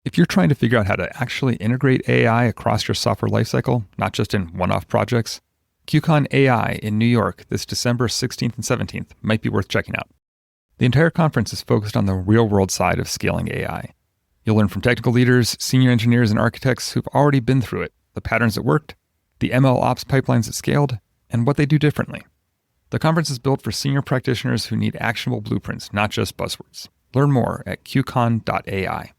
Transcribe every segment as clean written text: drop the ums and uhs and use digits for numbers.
If you're trying to figure out how to actually integrate AI across your software lifecycle, not just in one-off projects, QCon AI in New York this December 16th and 17th might be worth checking out. The entire conference is focused on the real-world side of scaling AI. You'll learn from technical leaders, senior engineers, and architects who've already been through it, the patterns that worked, the ML ops pipelines that scaled, and what they do differently. The conference is built for senior practitioners who need actionable blueprints, not just buzzwords. Learn more at qcon.ai.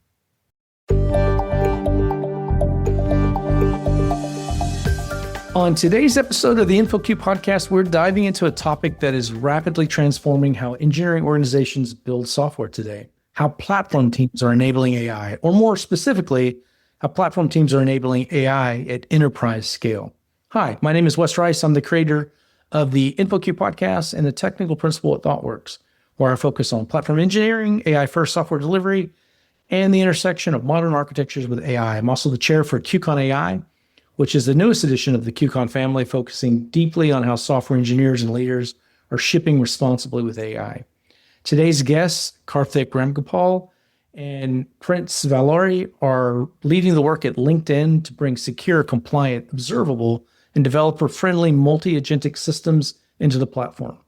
On today's episode of the InfoQ Podcast, we're diving into a topic that is rapidly transforming how engineering organizations build software today, how platform teams are enabling AI, or more specifically, how platform teams are enabling AI at enterprise scale. Hi, my name is Wes Rice. I'm the creator of the InfoQ Podcast and the technical principal at ThoughtWorks, where I focus on platform engineering, AI-first software delivery, and the intersection of modern architectures with AI. I'm also the chair for QCon AI, which is the newest edition of the QCon family, focusing deeply on how software engineers and leaders are shipping responsibly with AI. Today's guests, Karthik Ramgopal and Prince Valori, are leading the work at LinkedIn to bring secure, compliant, observable, and developer-friendly multi-agentic systems into the platform.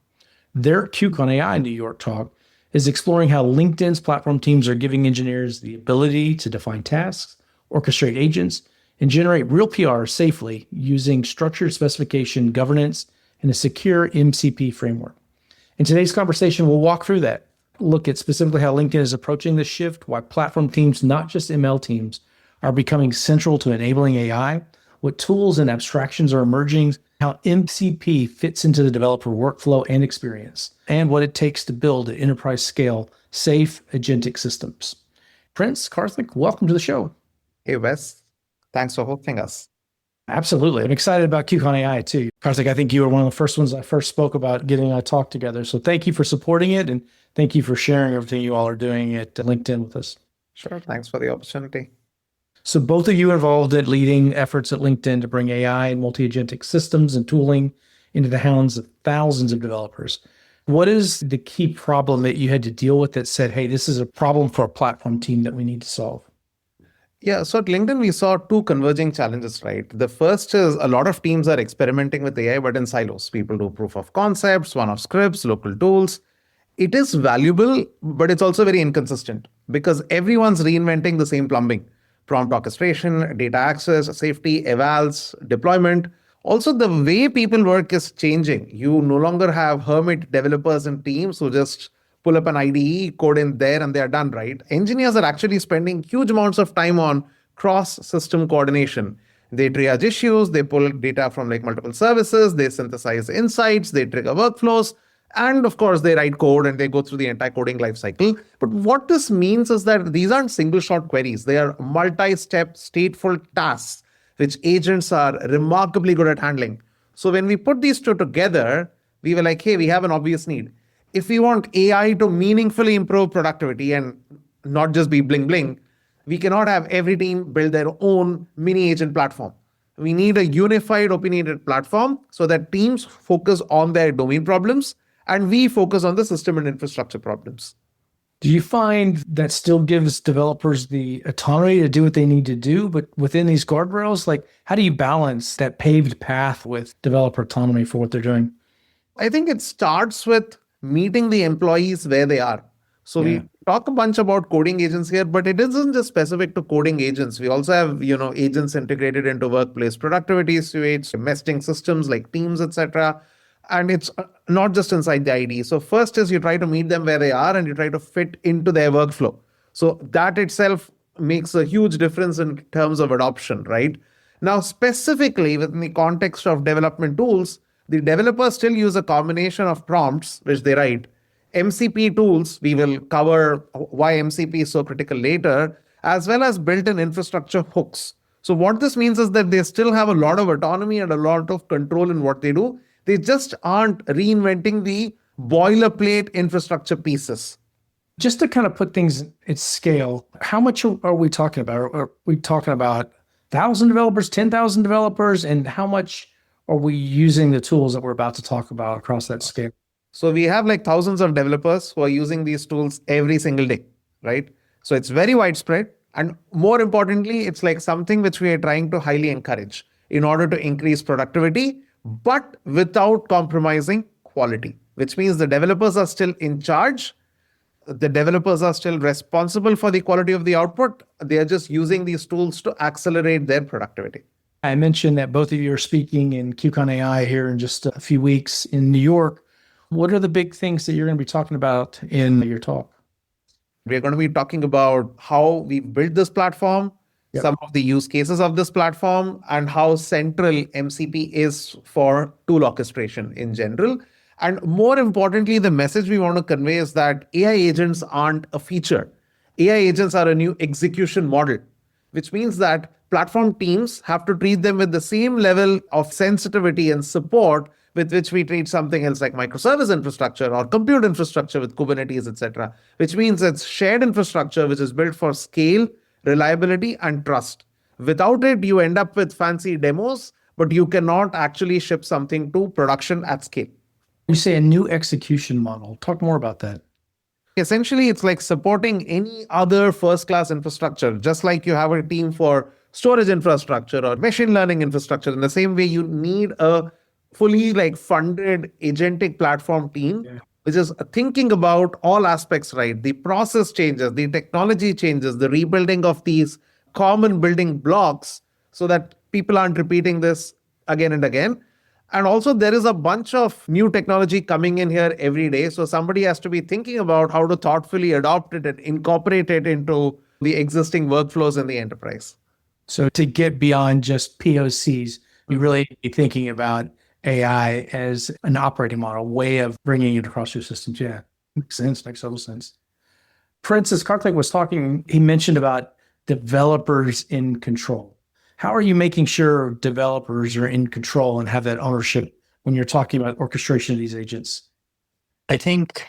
Their QCon AI New York talk is exploring how LinkedIn's platform teams are giving engineers the ability to define tasks, orchestrate agents, and generate real PR safely using structured specification governance and a secure MCP framework. In today's conversation, we'll walk through that, look at specifically how LinkedIn is approaching this shift, why platform teams, not just ML teams, are becoming central to enabling AI, what tools and abstractions are emerging, how MCP fits into the developer workflow and experience, and what it takes to build at enterprise scale safe agentic systems. Prince, Karthik, welcome to the show. Hey, Wes. Thanks for hosting us. Absolutely. I'm excited about QCon AI too. Karthik, I think you were one of the first ones I first spoke about getting a talk together. So thank you for supporting it, and thank you for sharing everything you all are doing at LinkedIn with us. Sure. Thanks for the opportunity. So both of you involved in leading efforts at LinkedIn to bring AI and multi-agentic systems and tooling into the hands of thousands of developers. What is the key problem that you had to deal with that said, hey, this is a problem for a platform team that we need to solve? Yeah, so at LinkedIn, we saw two converging challenges, right? The first is a lot of teams are experimenting with AI, but in silos. People do proof of concepts, one-off scripts, local tools. It is valuable, but it's also very inconsistent because everyone's reinventing the same plumbing. Prompt orchestration, data access, safety, evals, deployment. Also, the way people work is changing. You no longer have hermit developers and teams who just pull up an IDE, code in there, and they are done, right? Engineers are actually spending huge amounts of time on cross-system coordination. They triage issues, they pull data from like multiple services, they synthesize insights, they trigger workflows, and of course, they write code and they go through the entire coding lifecycle. But what this means is that these aren't single-shot queries. They are multi-step, stateful tasks, which agents are remarkably good at handling. So when we put these two together, we were like, hey, we have an obvious need. If we want AI to meaningfully improve productivity and not just be bling bling, we cannot have every team build their own mini agent platform. We need a unified, opinionated platform so that teams focus on their domain problems and we focus on the system and infrastructure problems. Do you find that still gives developers the autonomy to do what they need to do, but within these guardrails, like how do you balance that paved path with developer autonomy for what they're doing? I think it starts with meeting the employees where they are. So we talk a bunch about coding agents here, but it isn't just specific to coding agents. We also have, agents integrated into workplace productivity suites, messaging systems like Teams, etc. And it's not just inside the IDE. So first is you try to meet them where they are and you try to fit into their workflow. So that itself makes a huge difference in terms of adoption, right? Now, specifically within the context of development tools, the developers still use a combination of prompts, which they write. MCP tools, we will cover why MCP is so critical later, as well as built-in infrastructure hooks. So what this means is that they still have a lot of autonomy and a lot of control in what they do. They just aren't reinventing the boilerplate infrastructure pieces. Just to kind of put things at scale, how much are we talking about? Are we talking about 1,000 developers, 10,000 developers, and how much are we using the tools that we're about to talk about across that scale? So we have like thousands of developers who are using these tools every single day, right? So it's very widespread. And more importantly, it's like something which we are trying to highly encourage in order to increase productivity, but without compromising quality, which means the developers are still in charge. The developers are still responsible for the quality of the output. They are just using these tools to accelerate their productivity. I mentioned that both of you are speaking in QCon AI here in just a few weeks in New York. What are the big things that you're going to be talking about in your talk? We're going to be talking about how we built this platform, Yep. some of the use cases of this platform, and how central MCP is for tool orchestration in general. And more importantly, the message we want to convey is that AI agents aren't a feature. AI agents are a new execution model, which means that platform teams have to treat them with the same level of sensitivity and support with which we treat something else like microservice infrastructure or compute infrastructure with Kubernetes, etc., which means it's shared infrastructure which is built for scale, reliability, and trust. Without it, you end up with fancy demos, but you cannot actually ship something to production at scale. You say a new execution model. Talk more about that. Essentially, it's like supporting any other first-class infrastructure, just like you have a team for storage infrastructure or machine learning infrastructure. In the same way, you need a fully funded agentic platform team, which is thinking about all aspects, right? The process changes, the technology changes, the rebuilding of these common building blocks so that people aren't repeating this again and again. And also, there is a bunch of new technology coming in here every day. So somebody has to be thinking about how to thoughtfully adopt it and incorporate it into the existing workflows in the enterprise. So to get beyond just POCs, you really need to be thinking about AI as an operating model, way of bringing it across your systems. Yeah, makes sense. Makes total sense. Francis Karthik was talking, he mentioned about developers in control. How are you making sure developers are in control and have that ownership when you're talking about orchestration of these agents? I think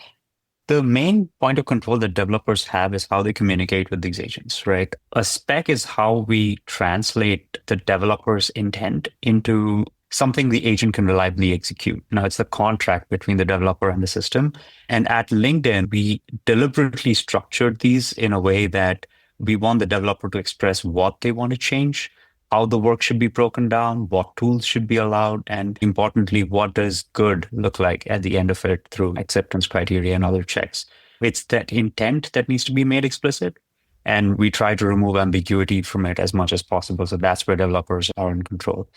the main point of control that developers have is how they communicate with these agents, right? A spec is how we translate the developer's intent into something the agent can reliably execute. Now, it's the contract between the developer and the system. And at LinkedIn, we deliberately structured these in a way that we want the developer to express what they want to change, how the work should be broken down, what tools should be allowed, and importantly, what does good look like at the end of it through acceptance criteria and other checks. It's that intent that needs to be made explicit, and we try to remove ambiguity from it as much as possible. So that's where developers are in control.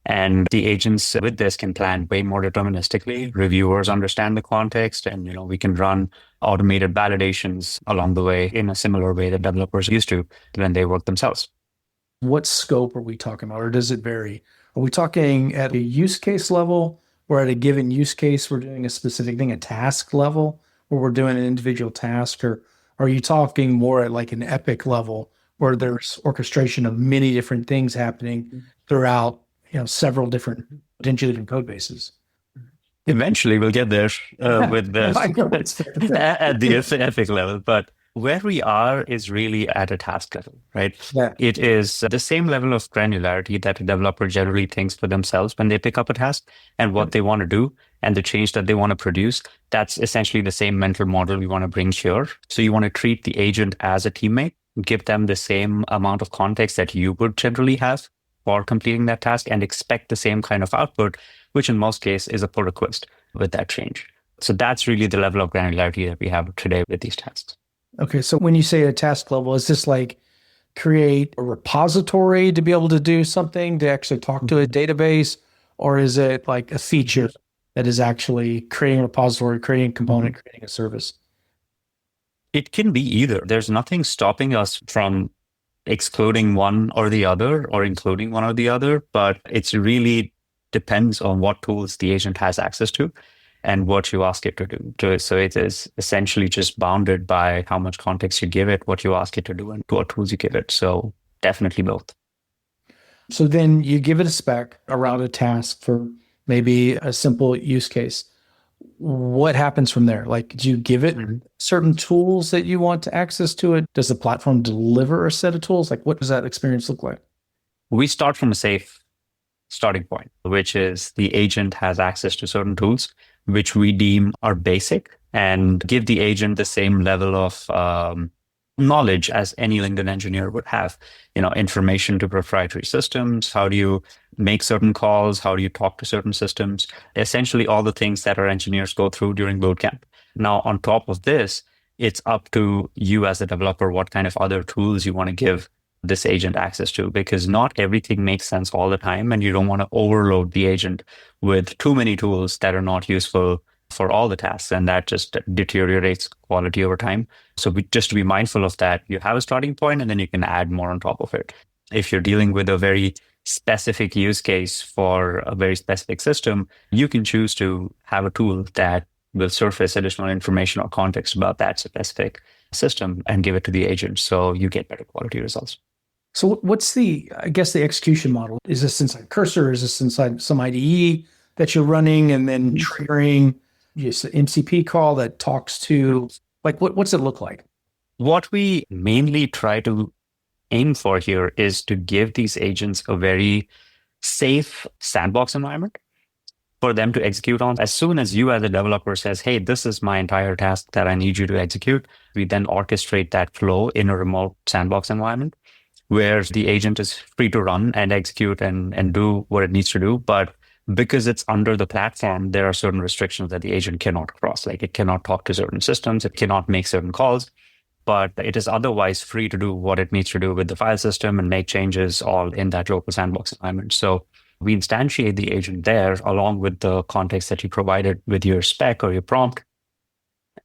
And the agents with this can plan way more deterministically. Reviewers understand the context, and we can run automated validations along the way in a similar way that developers used to when they work themselves. What scope are we talking about, or does it vary? Are we talking at a use case level, or at a given use case, we're doing a specific thing, a task level, where we're doing an individual task, or are you talking more at an epic level where there's orchestration of many different things happening throughout, several different, potentially different code bases? Eventually, we'll get there with this at the epic level, but where we are is really at a task level, right? Yeah. It is the same level of granularity that a developer generally thinks for themselves when they pick up a task and what they want to do and the change that they want to produce. That's essentially the same mental model we want to bring here. So you want to treat the agent as a teammate, give them the same amount of context that you would generally have for completing that task, and expect the same kind of output, which in most cases is a pull request with that change. So that's really the level of granularity that we have today with these tasks. Okay, so when you say a task level, is this create a repository to be able to do something, to actually talk to a database, or is it like a feature that is actually creating a repository, creating a component, creating a service? It can be either. There's nothing stopping us from excluding one or the other or including one or the other, but it's really depends on what tools the agent has access to and what you ask it to do. So it is essentially just bounded by how much context you give it, what you ask it to do, and what tools you give it. So definitely both. So then you give it a spec around a task for maybe a simple use case. What happens from there? Do you give it certain tools that you want to access to it? Does the platform deliver a set of tools? What does that experience look like? We start from a safe starting point, which is the agent has access to certain tools, which we deem are basic, and give the agent the same level of knowledge as any LinkedIn engineer would have, information to proprietary systems. How do you make certain calls? How do you talk to certain systems? Essentially all the things that our engineers go through during bootcamp. Now, on top of this, it's up to you as a developer what kind of other tools you want to give this agent access to, because not everything makes sense all the time, and you don't want to overload the agent with too many tools that are not useful for all the tasks, and that just deteriorates quality over time. So just to be mindful of that, you have a starting point and then you can add more on top of it. If you're dealing with a very specific use case for a very specific system, you can choose to have a tool that will surface additional information or context about that specific system and give it to the agent so you get better quality results. So what's the execution model? Is this inside Cursor? Is this inside some IDE that you're running and then triggering just an MCP call that talks to, what's it look like? What we mainly try to aim for here is to give these agents a very safe sandbox environment for them to execute on. As soon as you as a developer says, hey, this is my entire task that I need you to execute, we then orchestrate that flow in a remote sandbox environment where the agent is free to run and execute and do what it needs to do. But because it's under the platform, there are certain restrictions that the agent cannot cross. Like it cannot talk to certain systems, it cannot make certain calls, but it is otherwise free to do what it needs to do with the file system and make changes all in that local sandbox environment. So we instantiate the agent there along with the context that you provided with your spec or your prompt,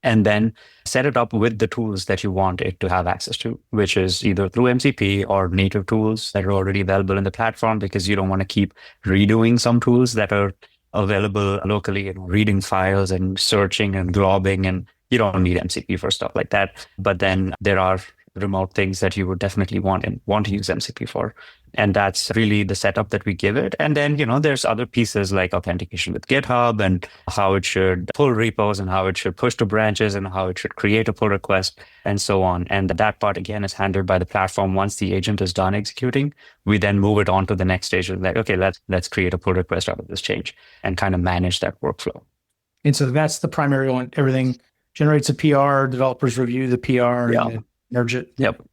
and then set it up with the tools that you want it to have access to, which is either through MCP or native tools that are already available in the platform, because you don't want to keep redoing some tools that are available locally and reading files and searching and globbing, and you don't need MCP for stuff like that. But then there are remote things that you would definitely want to use MCP for. And that's really the setup that we give it. And then, there's other pieces like authentication with GitHub and how it should pull repos and how it should push to branches and how it should create a pull request and so on. And that part, again, is handled by the platform. Once the agent is done executing, we then move it on to the next stage. Like, okay, let's create a pull request out of this change and kind of manage that workflow. And so that's the primary one. Everything generates a PR, developers review the PR and merge it. Yep.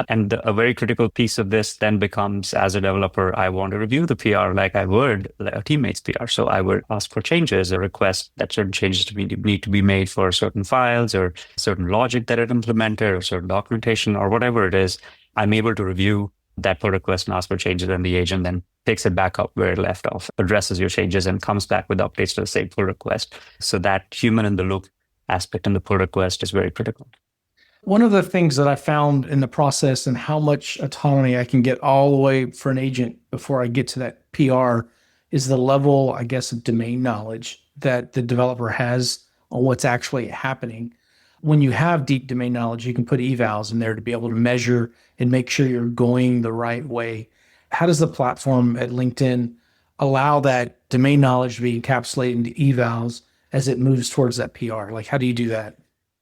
And a very critical piece of this then becomes, as a developer, I want to review the PR like I would a teammate's PR. So I would ask for changes or request that certain changes need to be made for certain files or certain logic that it implemented or certain documentation or whatever it is. I'm able to review that pull request and ask for changes, and the agent then picks it back up where it left off, addresses your changes, and comes back with updates to the same pull request. So that human in the loop aspect in the pull request is very critical. One of the things that I found in the process and how much autonomy I can get all the way for an agent before I get to that PR is the level, I guess, of domain knowledge that the developer has on what's actually happening. When you have deep domain knowledge, you can put evals in there to be able to measure and make sure you're going the right way. How does the platform at LinkedIn allow that domain knowledge to be encapsulated into evals as it moves towards that PR? How do you do that?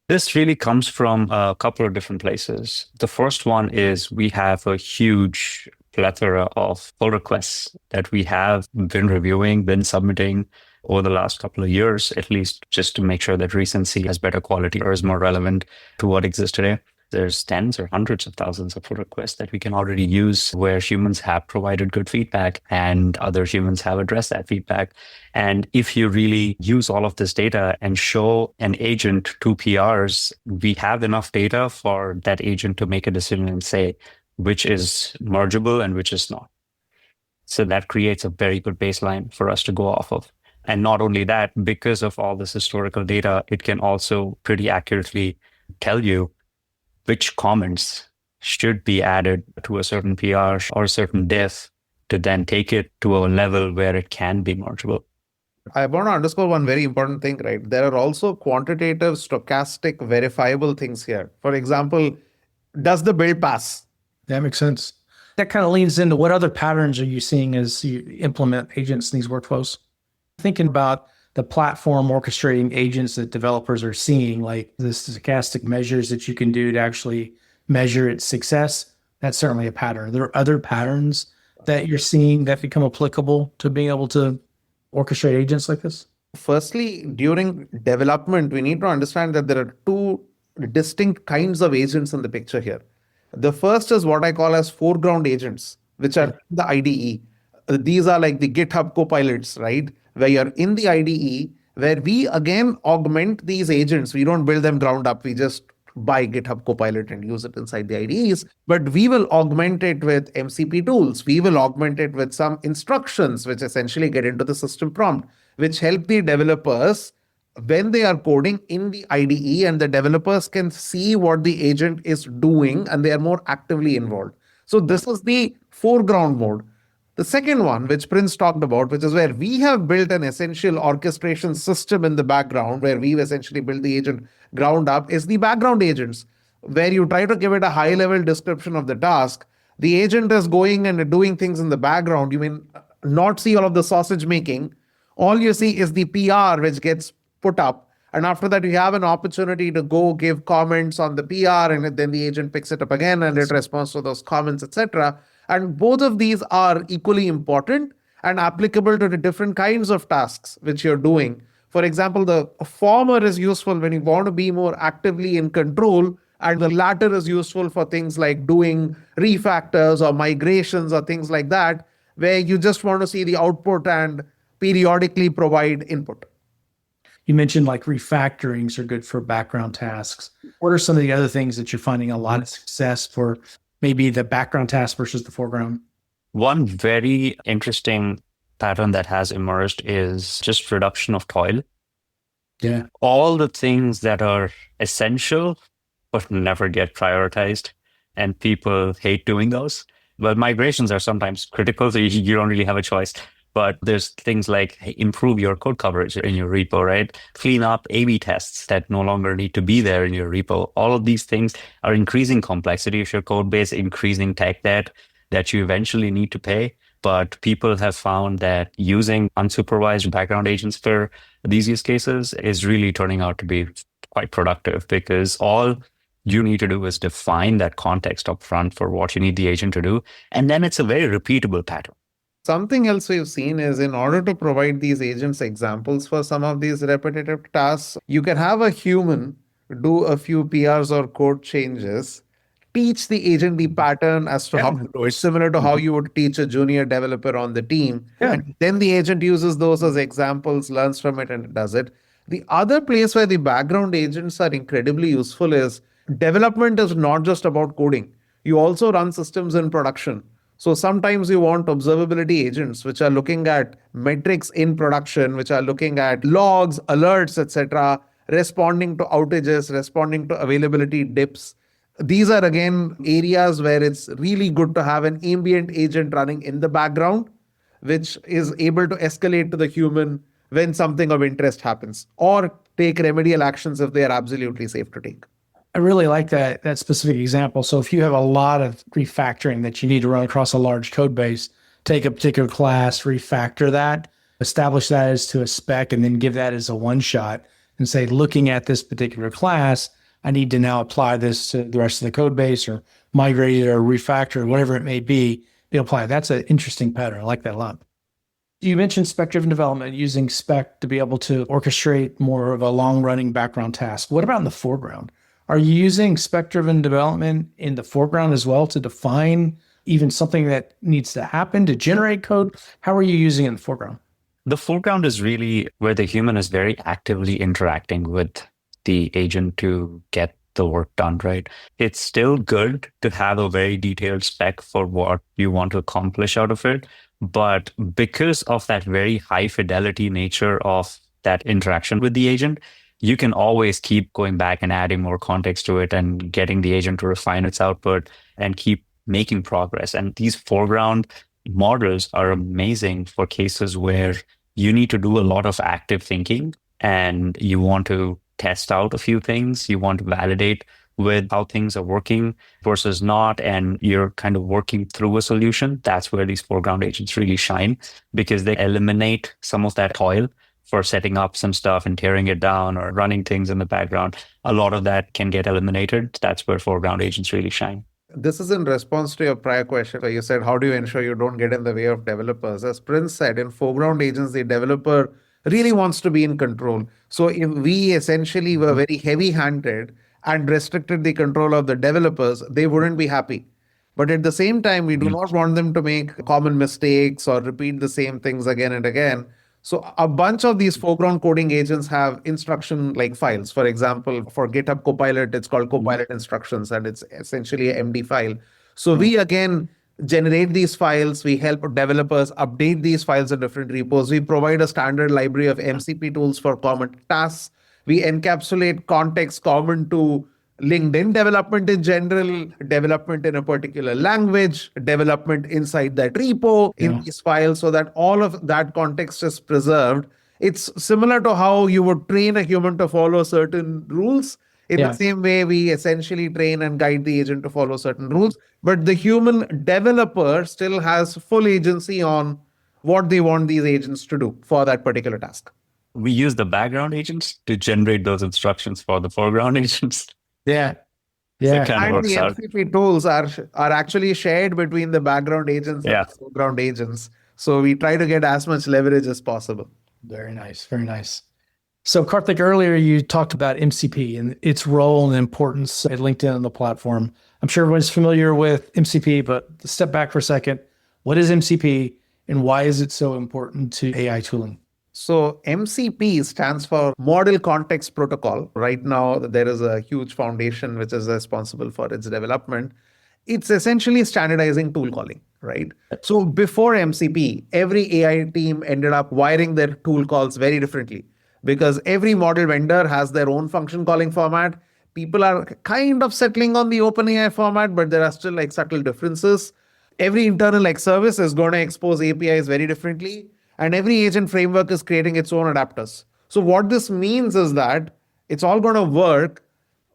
This really comes from a couple of different places. The first one is we have a huge plethora of pull requests that we have been reviewing, been submitting over the last couple of years, at least just to make sure that recency has better quality or is more relevant to what exists today. There's tens or hundreds of thousands of pull requests that we can already use where humans have provided good feedback and other humans have addressed that feedback. And if you really use all of this data and show an agent two PRs, we have enough data for that agent to make a decision and say which is mergeable and which is not. So that creates a very good baseline for us to go off of. And not only that, because of all this historical data, it can also pretty accurately tell you which comments should be added to a certain PR or a certain diff to then take it to a level where it can be mergeable. I want to underscore one very important thing, right? There are also quantitative, stochastic, verifiable things here. For example, does the build pass? That makes sense. That kind of leans into what other patterns are you seeing as you implement agents in these workflows? Thinking about the platform orchestrating agents that developers are seeing, like the stochastic measures that you can do to actually measure its success, that's certainly a pattern. There are other patterns that you're seeing that become applicable to being able to orchestrate agents like this? Firstly, during development, we need to understand that there are two distinct kinds of agents in the picture here. The first is what I call as foreground agents, which are the IDE. These are like the GitHub copilots, right? Where you're in the IDE, where we again augment these agents. We don't build them ground up. We just buy GitHub Copilot and use it inside the IDEs. But we will augment it with MCP tools. We will augment it with some instructions, which essentially get into the system prompt, which help the developers when they are coding in the IDE, and the developers can see what the agent is doing and they are more actively involved. So this is the foreground mode. The second one, which Prince talked about, which is where we have built an essential orchestration system in the background, where we've essentially built the agent ground up, is the background agents, where you try to give it a high level description of the task. The agent is going and doing things in the background. You may not see all of the sausage making. All you see is the PR, which gets put up. And after that, you have an opportunity to go give comments on the PR, and then the agent picks it up again and it responds to those comments, etc. And both of these are equally important and applicable to the different kinds of tasks which you're doing. For example, the former is useful when you want to be more actively in control, and the latter is useful for things like doing refactors or migrations or things like that, where you just want to see the output and periodically provide input. You mentioned like refactorings are good for background tasks. What are some of the other things that you're finding a lot of success for maybe the background task versus the foreground? One very interesting pattern that has emerged is just reduction of toil. Yeah. All the things that are essential but never get prioritized, and people hate doing those. Well, migrations are sometimes critical, so you don't really have a choice. But there's things like, hey, improve your code coverage in your repo, right? Clean up A/B tests that no longer need to be there in your repo. All of these things are increasing complexity of your code base, increasing tech debt that you eventually need to pay. But people have found that using unsupervised background agents for these use cases is really turning out to be quite productive, because all you need to do is define that context up front for what you need the agent to do. And then it's a very repeatable pattern. Something else we've seen is, in order to provide these agents examples for some of these repetitive tasks, you can have a human do a few PRs or code changes, teach the agent the pattern as to how to do it, similar to how you would teach a junior developer on the team. Yeah. And then the agent uses those as examples, learns from it, and does it. The other place where the background agents are incredibly useful is development is not just about coding. You also run systems in production. So sometimes you want observability agents, which are looking at metrics in production, which are looking at logs, alerts, etc., responding to outages, responding to availability dips. These are, again, areas where it's really good to have an ambient agent running in the background, which is able to escalate to the human when something of interest happens, or take remedial actions if they are absolutely safe to take. I really like that specific example. So if you have a lot of refactoring that you need to run across a large code base, take a particular class, refactor that, establish that as to a spec, and then give that as a one shot and say, looking at this particular class, I need to now apply this to the rest of the code base, or migrate it or refactor or whatever it may be apply. That's an interesting pattern. I like that a lot. You mentioned spec-driven development, using spec to be able to orchestrate more of a long-running background task. What about in the foreground? Are you using spec-driven development in the foreground as well to define even something that needs to happen to generate code? How are you using it in the foreground? The foreground is really where the human is very actively interacting with the agent to get the work done, right? It's still good to have a very detailed spec for what you want to accomplish out of it. But because of that very high fidelity nature of that interaction with the agent, you can always keep going back and adding more context to it and getting the agent to refine its output and keep making progress. And these foreground models are amazing for cases where you need to do a lot of active thinking and you want to test out a few things. You want to validate with how things are working versus not, and you're kind of working through a solution. That's where these foreground agents really shine, because they eliminate some of that toil for setting up some stuff and tearing it down or running things in the background. A lot of that can get eliminated. That's where foreground agents really shine. This is in response to your prior question where you said, how do you ensure you don't get in the way of developers? As Prince said, in foreground agents, the developer really wants to be in control. So if we essentially were very heavy-handed and restricted the control of the developers, they wouldn't be happy. But at the same time, we do not want them to make common mistakes or repeat the same things again and again. So a bunch of these foreground coding agents have instruction like files. For example, for GitHub Copilot, it's called Copilot instructions, and it's essentially a MD file. So we again generate these files. We help developers update these files in different repos. We provide a standard library of MCP tools for common tasks. We encapsulate context common to LinkedIn development in general, development in a particular language, development inside that repo in these files, so that all of that context is preserved. It's similar to how you would train a human to follow certain rules. In the same way, we essentially train and guide the agent to follow certain rules. But the human developer still has full agency on what they want these agents to do for that particular task. We use the background agents to generate those instructions for the foreground agents. Yeah. So it kind of And works the out. MCP tools are actually shared between the background agents and the foreground agents. So we try to get as much leverage as possible. Very nice. Very nice. So Karthik, earlier you talked about MCP and its role and importance at LinkedIn on the platform. I'm sure everyone's familiar with MCP, but step back for a second. What is MCP and why is it so important to AI tooling? So MCP stands for Model Context Protocol. Right now, there is a huge foundation which is responsible for its development. It's essentially standardizing tool calling, right? So before MCP, every AI team ended up wiring their tool calls very differently because every model vendor has their own function calling format. People are kind of settling on the OpenAI format, but there are still like subtle differences. Every internal like service is going to expose APIs very differently. And every agent framework is creating its own adapters. So what this means is that it's all going to work,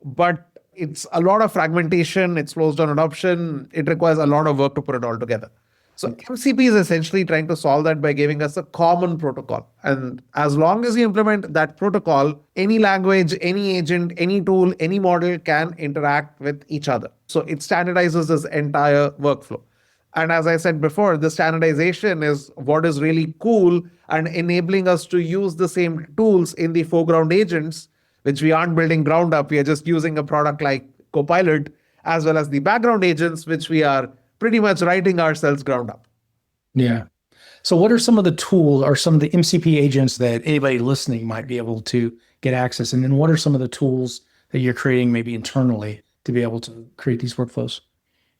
but it's a lot of fragmentation, it slows down adoption, it requires a lot of work to put it all together. So MCP is essentially trying to solve that by giving us a common protocol. And as long as you implement that protocol, any language, any agent, any tool, any model can interact with each other. So it standardizes this entire workflow. And as I said before, the standardization is what is really cool and enabling us to use the same tools in the foreground agents, which we aren't building ground up. We are just using a product like Copilot, as well as the background agents, which we are pretty much writing ourselves ground up. Yeah. So what are some of the tools or some of the MCP agents that anybody listening might be able to get access? And then what are some of the tools that you're creating maybe internally to be able to create these workflows?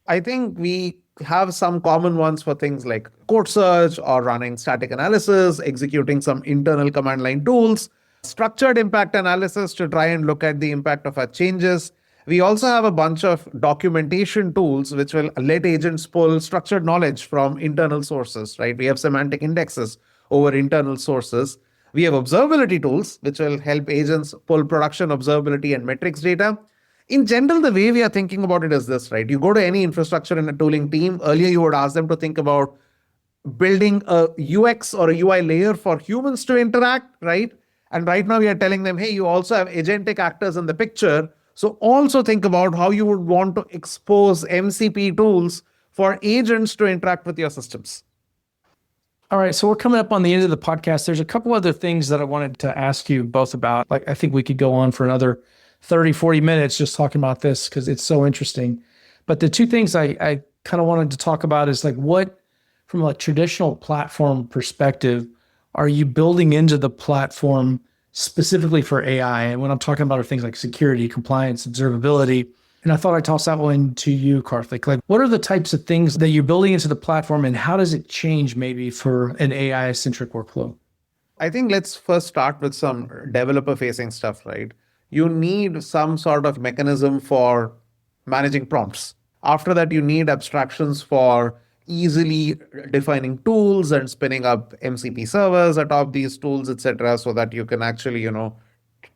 I think we have some common ones for things like code search or running static analysis, executing some internal command line tools, structured impact analysis to try and look at the impact of our changes. We also have a bunch of documentation tools which will let agents pull structured knowledge from internal sources, right? We have semantic indexes over internal sources. We have observability tools which will help agents pull production observability and metrics data. In general, the way we are thinking about it is this, right? You go to any infrastructure in a tooling team. Earlier, you would ask them to think about building a UX or a UI layer for humans to interact, right? And right now we are telling them, hey, you also have agentic actors in the picture. So also think about how you would want to expose MCP tools for agents to interact with your systems. All right. So we're coming up on the end of the podcast. There's a couple other things that I wanted to ask you both about. Like, I think we could go on for another 30, 40 minutes just talking about this because it's so interesting. But the two things I kind of wanted to talk about is like what, from a traditional platform perspective, are you building into the platform specifically for AI? And what I'm talking about are things like security, compliance, observability. And I thought I'd toss that one to you, Karthik. Like, what are the types of things that you're building into the platform and how does it change maybe for an AI-centric workflow? I think let's first start with some developer-facing stuff, right? You need some sort of mechanism for managing prompts. After that, you need abstractions for easily defining tools and spinning up MCP servers atop these tools, etc., so that you can actually,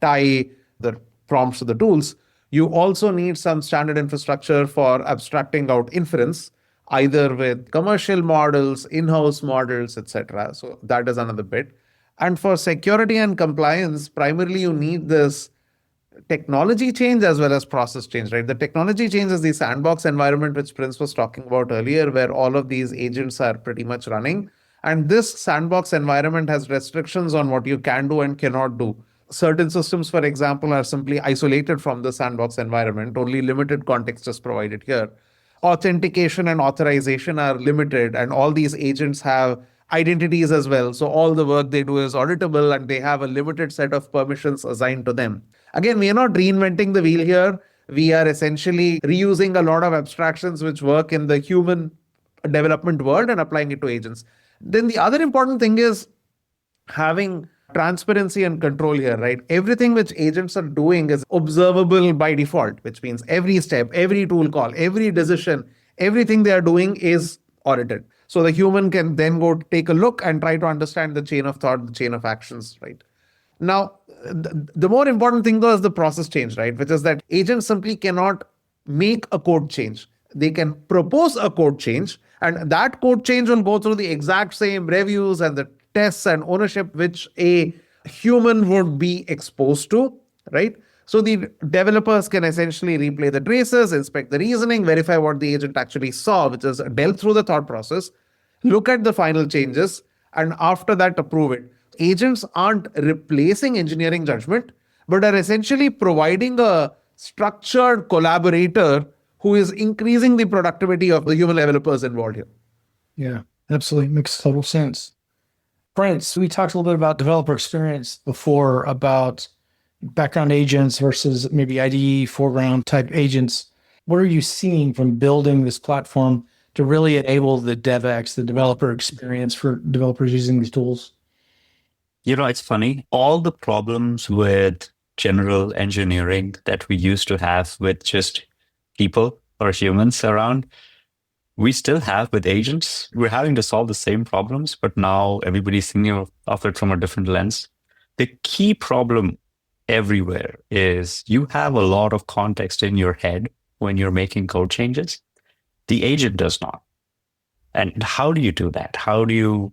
tie the prompts to the tools. You also need some standard infrastructure for abstracting out inference, either with commercial models, in-house models, etc. So that is another bit. And for security and compliance, primarily you need this technology change as well as process change, right? The technology change is the sandbox environment, which Prince was talking about earlier, where all of these agents are pretty much running. And this sandbox environment has restrictions on what you can do and cannot do. Certain systems, for example, are simply isolated from the sandbox environment. Only limited context is provided here. Authentication and authorization are limited, and all these agents have identities as well. So all the work they do is auditable, and they have a limited set of permissions assigned to them. Again, we are not reinventing the wheel here. We are essentially reusing a lot of abstractions which work in the human development world and applying it to agents. Then the other important thing is having transparency and control here, right? Everything which agents are doing is observable by default, which means every step, every tool call, every decision, everything they are doing is audited. So the human can then go take a look and try to understand the chain of thought, the chain of actions, right? Now, the more important thing though is the process change, right? Which is that agents simply cannot make a code change. They can propose a code change, and that code change will go through the exact same reviews and the tests and ownership which a human would be exposed to, right? So the developers can essentially replay the traces, inspect the reasoning, verify what the agent actually saw, which is delve through the thought process, look at the final changes, and after that approve it. Agents aren't replacing engineering judgment, but are essentially providing a structured collaborator who is increasing the productivity of the human developers involved here. Yeah, absolutely. Makes total sense. Prince, we talked a little bit about developer experience before, about background agents versus maybe IDE foreground type agents. What are you seeing from building this platform to really enable the DevX, the developer experience for developers using these tools? It's funny. All the problems with general engineering that we used to have with just people or humans around, we still have with agents. We're having to solve the same problems, but now everybody's thinking of it from a different lens. The key problem everywhere is you have a lot of context in your head when you're making code changes. The agent does not. And how do you do that? How do you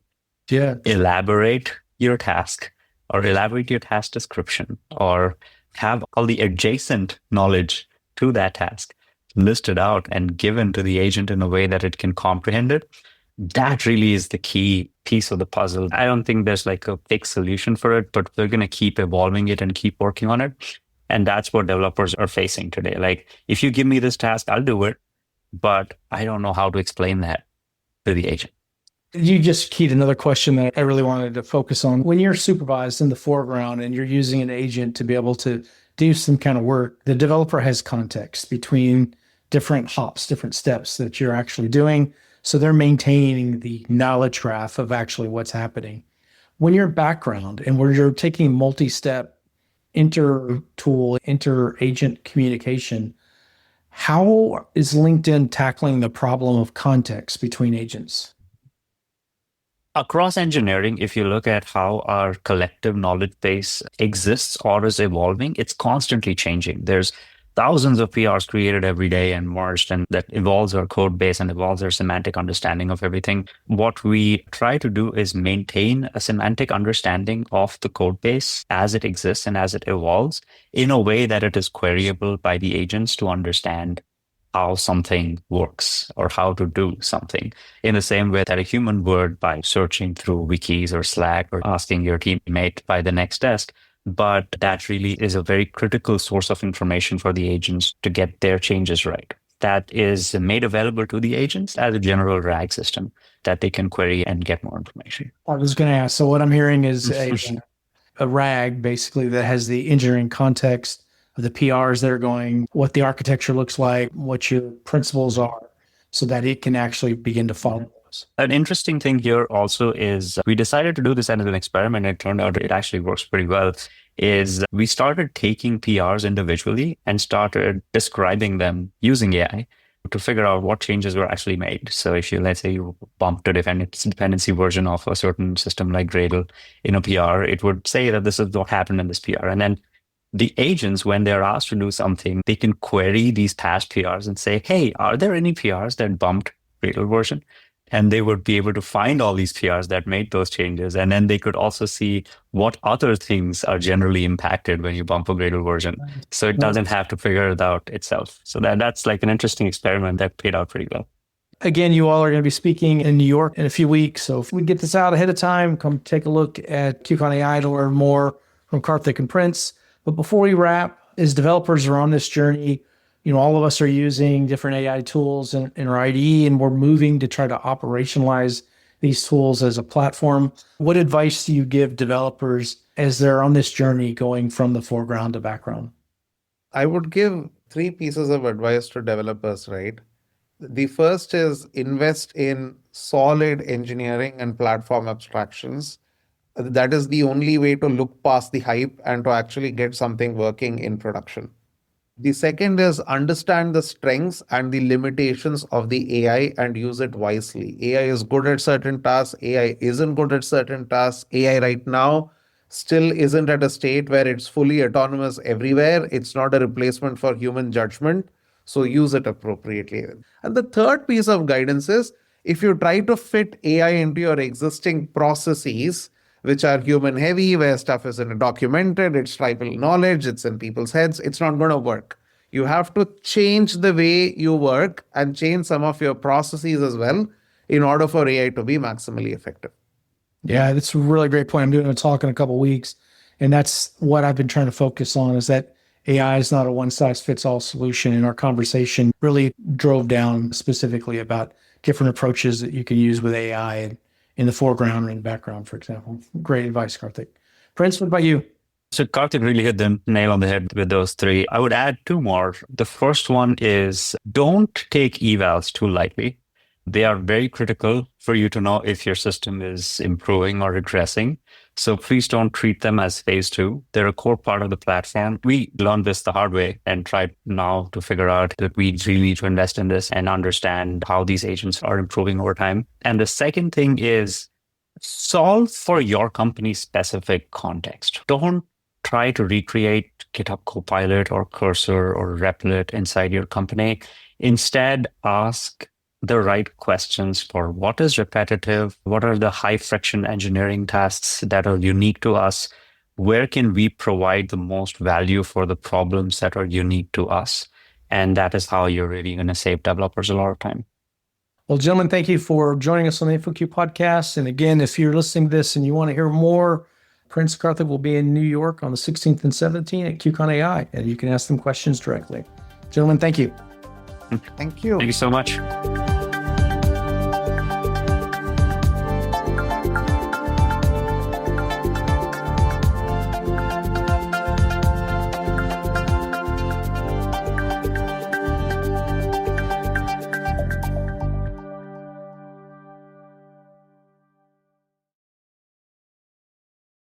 elaborate your task or elaborate your task description or have all the adjacent knowledge to that task listed out and given to the agent in a way that it can comprehend it? That really is the key piece of the puzzle. I don't think there's like a fixed solution for it, but we're going to keep evolving it and keep working on it. And that's what developers are facing today. Like, if you give me this task, I'll do it, but I don't know how to explain that to the agent. You just keyed another question that I really wanted to focus on. When you're supervised in the foreground and you're using an agent to be able to do some kind of work, the developer has context between different hops, different steps that you're actually doing. So they're maintaining the knowledge graph of actually what's happening. When you're background and where you're taking multi-step inter-tool, inter-agent communication, how is LinkedIn tackling the problem of context between agents? Across engineering, if you look at how our collective knowledge base exists or is evolving, it's constantly changing. There's thousands of PRs created every day and merged, and that evolves our code base and evolves our semantic understanding of everything. What we try to do is maintain a semantic understanding of the code base as it exists and as it evolves in a way that it is queryable by the agents to understand how something works or how to do something, in the same way that a human would by searching through wikis or Slack or asking your teammate by the next desk. But that really is a very critical source of information for the agents to get their changes right. That is made available to the agents as a general RAG system that they can query and get more information. I was going to ask, so what I'm hearing is a RAG basically that has the engineering context of the PRs that are going, what the architecture looks like, what your principles are, so that it can actually begin to follow those. An interesting thing here also is we decided to do this as an experiment. It turned out it actually works pretty well. Is we started taking PRs individually and started describing them using AI to figure out what changes were actually made. So if let's say you bumped a dependency version of a certain system like Gradle in a PR, it would say that this is what happened in this PR. And then the agents, when they're asked to do something, they can query these past PRs and say, hey, are there any PRs that bumped Gradle version? And they would be able to find all these PRs that made those changes. And then they could also see what other things are generally impacted when you bump a Gradle version. So it doesn't have to figure it out itself. So that's like an interesting experiment that paid out pretty well. Again, you all are going to be speaking in New York in a few weeks. So if we get this out ahead of time, come take a look at QCon AI to learn more from Karthik and Prince. But before we wrap, as developers are on this journey, all of us are using different AI tools in our IDE, and we're moving to try to operationalize these tools as a platform. What advice do you give developers as they're on this journey going from the foreground to background? I would give 3 pieces of advice to developers, right? The first is invest in solid engineering and platform abstractions. That is the only way to look past the hype and to actually get something working in production. The second is understand the strengths and the limitations of the AI and use it wisely. AI is good at certain tasks. AI isn't good at certain tasks. AI right now still isn't at a state where it's fully autonomous everywhere. It's not a replacement for human judgment. So use it appropriately. And the third piece of guidance is if you try to fit AI into your existing processes, which are human heavy, where stuff isn't documented, it's tribal knowledge, it's in people's heads, it's not going to work. You have to change the way you work and change some of your processes as well in order for AI to be maximally effective. Yeah, that's a really great point. I'm doing a talk in a couple of weeks, and that's what I've been trying to focus on, is that AI is not a one-size-fits-all solution. And our conversation really drove down specifically about different approaches that you can use with AI in the foreground and background, for example. Great advice, Karthik. Prince, what about you? So Karthik really hit the nail on the head with those 3. I would add 2 more. The first one is don't take evals too lightly. They are very critical for you to know if your system is improving or regressing. So please don't treat them as phase 2. They're a core part of the platform. We learned this the hard way and tried now to figure out that we really need to invest in this and understand how these agents are improving over time. And the second thing is solve for your company's specific context. Don't try to recreate GitHub Copilot or Cursor or Replit inside your company. Instead, ask the right questions for what is repetitive, what are the high friction engineering tasks that are unique to us, where can we provide the most value for the problems that are unique to us. And that is how you're really going to save developers a lot of time. Well, gentlemen, thank you for joining us on the InfoQ podcast. And again, if you're listening to this and you want to hear more, Prince Karthik will be in New York on the 16th and 17th at QCon AI, and you can ask them questions directly. Gentlemen, thank you. Thank you. Thank you so much.